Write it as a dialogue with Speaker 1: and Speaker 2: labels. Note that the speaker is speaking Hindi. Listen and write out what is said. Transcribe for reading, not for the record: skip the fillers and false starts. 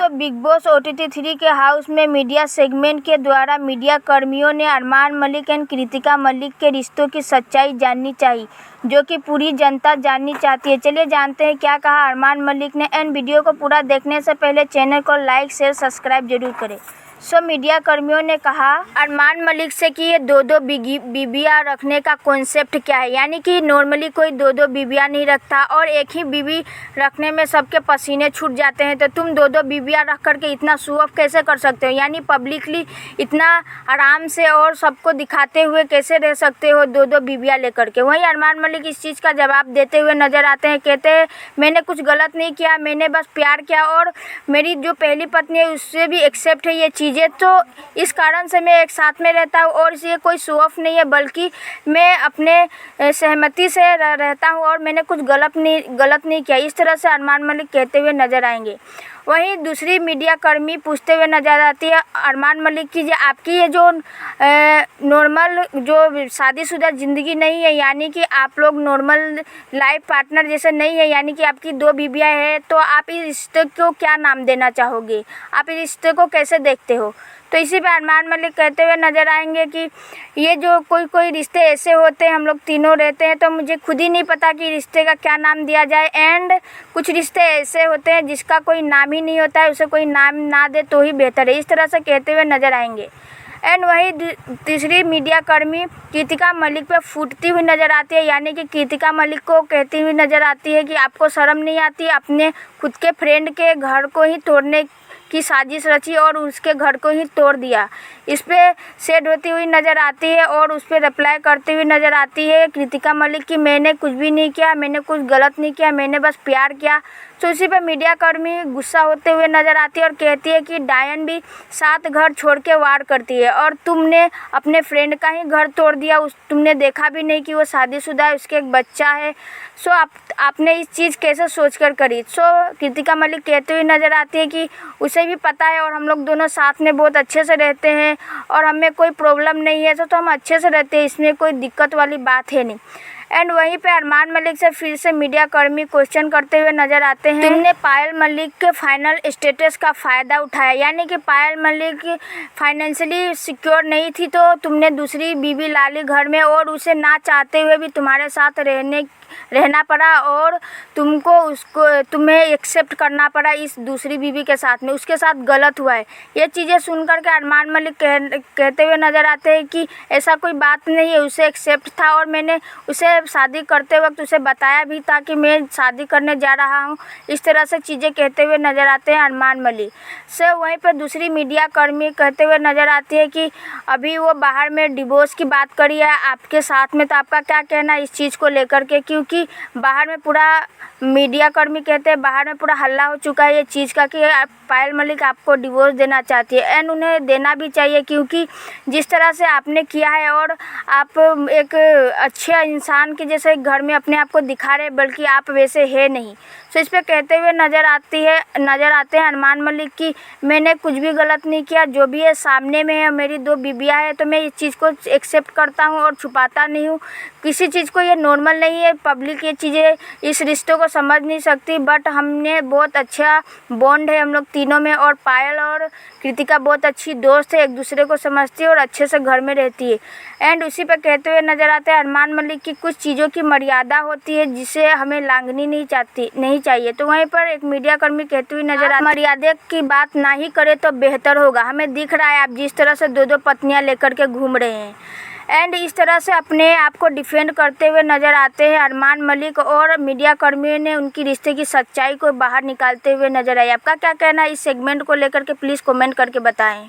Speaker 1: दोस्तों, बिग बॉस OTT 3 के हाउस में मीडिया सेगमेंट के द्वारा मीडिया कर्मियों ने अरमान मलिक एंड कृतिका मलिक के रिश्तों की सच्चाई जाननी चाहिए, जो कि पूरी जनता जाननी चाहती है। चलिए जानते हैं क्या कहा अरमान मलिक ने। एंड वीडियो को पूरा देखने से पहले चैनल को लाइक शेयर सब्सक्राइब जरूर करें। मीडिया कर्मियों ने कहा अरमान मलिक से कि ये दो बीबियाँ रखने का कॉन्सेप्ट क्या है, यानी कि नॉर्मली कोई दो बीबियाँ नहीं रखता और एक ही बीबी रखने में सबके पसीने छूट जाते हैं, तो तुम दो बीबियाँ रख करके इतना शो ऑफ कैसे कर सकते हो, यानी पब्लिकली इतना आराम से और सबको दिखाते हुए कैसे रह सकते हो दो बीबियाँ लेकर के। वहीं अरमान मलिक इस चीज़ का जवाब देते हुए नजर आते हैं। कहते हैं मैंने कुछ गलत नहीं किया, मैंने बस प्यार किया और मेरी जो पहली पत्नी है उससे भी एक्सेप्ट है ये चीज़ें, तो इस कारण से मैं एक साथ में रहता हूँ और ये कोई शो ऑफ नहीं है, बल्कि मैं अपने सहमति से रहता हूँ और मैंने कुछ गलत नहीं किया। इस तरह से अरमान मलिक कहते हुए नजर आएंगे। वहीं दूसरी मीडिया कर्मी पूछते हुए नजर आती है अरमान मलिक की, आपकी ये जो नॉर्मल जो शादीशुदा ज़िंदगी नहीं है, यानी कि आप लोग नॉर्मल लाइफ पार्टनर जैसे नहीं है, यानी कि आपकी दो बीबियाँ हैं, तो आप इस रिश्ते को क्या नाम देना चाहोगे, आप इस रिश्ते को कैसे देखते हो। तो इसी पे अरमान मलिक कहते हुए नजर आएंगे कि ये जो कोई रिश्ते ऐसे होते हैं, हम लोग तीनों रहते हैं तो मुझे खुद ही नहीं पता कि रिश्ते का क्या नाम दिया जाए। एंड कुछ रिश्ते ऐसे होते हैं जिसका कोई नाम ही नहीं होता है, उसे कोई नाम ना दे तो ही बेहतर है। इस तरह से कहते हुए नजर आएंगे। एंड वही तीसरी मीडिया कर्मी कृतिका मलिक पे फूटती हुई नज़र आती है, यानी कि कृतिका मलिक को कहती हुई नज़र आती है कि आपको शर्म नहीं आती, अपने खुद के फ्रेंड के घर को ही तोड़ने की साजिश रची और उसके घर को ही तोड़ दिया। इस पे सेड होती हुई नज़र आती है और उस पर रिप्लाई करती हुई नज़र आती है कृतिका मलिक की मैंने कुछ भी नहीं किया, मैंने कुछ गलत नहीं किया, मैंने बस प्यार किया। तो इसी पे मीडिया कर्मी गुस्सा होते हुए नज़र आती है और कहती है कि डायन भी 7 घर छोड़ के वार करती है और तुमने अपने फ्रेंड का ही घर तोड़ दिया, तुमने देखा भी नहीं कि वो शादीशुदा है, उसके एक बच्चा है। आपने इस चीज़ कैसे सोच कर करी। कृतिका मलिक कहते हुए नज़र आती है कि उसे भी पता है और हम लोग दोनों साथ में बहुत अच्छे से रहते हैं और हमें कोई प्रॉब्लम नहीं है, तो हम अच्छे से रहते हैं, इसमें कोई दिक्कत वाली बात है नहीं। एंड वहीं पे अरमान मलिक से फिर से मीडिया कर्मी क्वेश्चन करते हुए नजर आते हैं तुमने पायल मलिक के फाइनल स्टेटस का फ़ायदा उठाया, यानी कि पायल मलिक फाइनेंशियली सिक्योर नहीं थी तो तुमने दूसरी बीबी लाली घर में और उसे ना चाहते हुए भी तुम्हारे साथ रहना पड़ा और तुम्हें एक्सेप्ट करना पड़ा इस दूसरी बीबी के साथ में, उसके साथ गलत हुआ है। ये चीज़ें सुनकर के अरमान मलिक कहते हुए नज़र आते हैं कि ऐसा कोई बात नहीं है, उसे एक्सेप्ट था और मैंने उसे शादी करते वक्त उसे बताया भी था कि मैं शादी करने जा रहा हूँ। इस तरह से चीज़ें कहते हुए नज़र आते हैं अरमान मलिक से। वहीं पर दूसरी मीडिया कर्मी कहते हुए नज़र आती है कि अभी वो बाहर में डिवोर्स की बात करी है आपके साथ में, तो आपका क्या कहना इस चीज़ को लेकर के, क्योंकि बाहर में पूरा मीडिया कर्मी कहते हैं बाहर में पूरा हल्ला हो चुका है ये चीज़ का कि पायल मलिक आपको डिवोर्स देना चाहती है। एंड उन्हें देना भी चाहिए, क्योंकि जिस तरह से आपने किया है और आप एक अच्छे इंसान के जैसे घर में अपने आप को दिखा रहे, बल्कि आप वैसे है नहीं। तो इस पर कहते हुए नज़र आते हैं अरमान मलिक की मैंने कुछ भी गलत नहीं किया, जो भी है सामने में है, मेरी 2 बीबियाँ हैं तो मैं इस चीज़ को एक्सेप्ट करता हूँ और छुपाता नहीं हूँ किसी चीज़ को। ये नॉर्मल नहीं है, पब्लिक ये चीज़ें इस रिश्तों को समझ नहीं सकती, बट हमने बहुत अच्छा बॉन्ड है हम लोग तीनों में और पायल और कृतिका बहुत अच्छी दोस्त है, एक दूसरे को समझती है और अच्छे से घर में रहती है। एंड उसी पर कहते हुए नज़र आते हैं अरमान मलिक की कुछ चीज़ों की मर्यादा होती है जिसे हमें लांघनी नहीं चाहिए। तो वहीं पर एक मीडिया कर्मी कहती हुई नज़र आती है मर्यादा की बात ना ही करे तो बेहतर होगा, हमें दिख रहा है आप जिस तरह से 2 पत्नियां लेकर के घूम रहे हैं। एंड इस तरह से अपने आप को डिफेंड करते हुए नज़र आते हैं अरमान मलिक और मीडिया कर्मियों ने उनकी रिश्ते की सच्चाई को बाहर निकालते हुए नज़र आए। आपका क्या कहना है इस सेगमेंट को लेकर के, प्लीज़ कमेंट करके बताएं।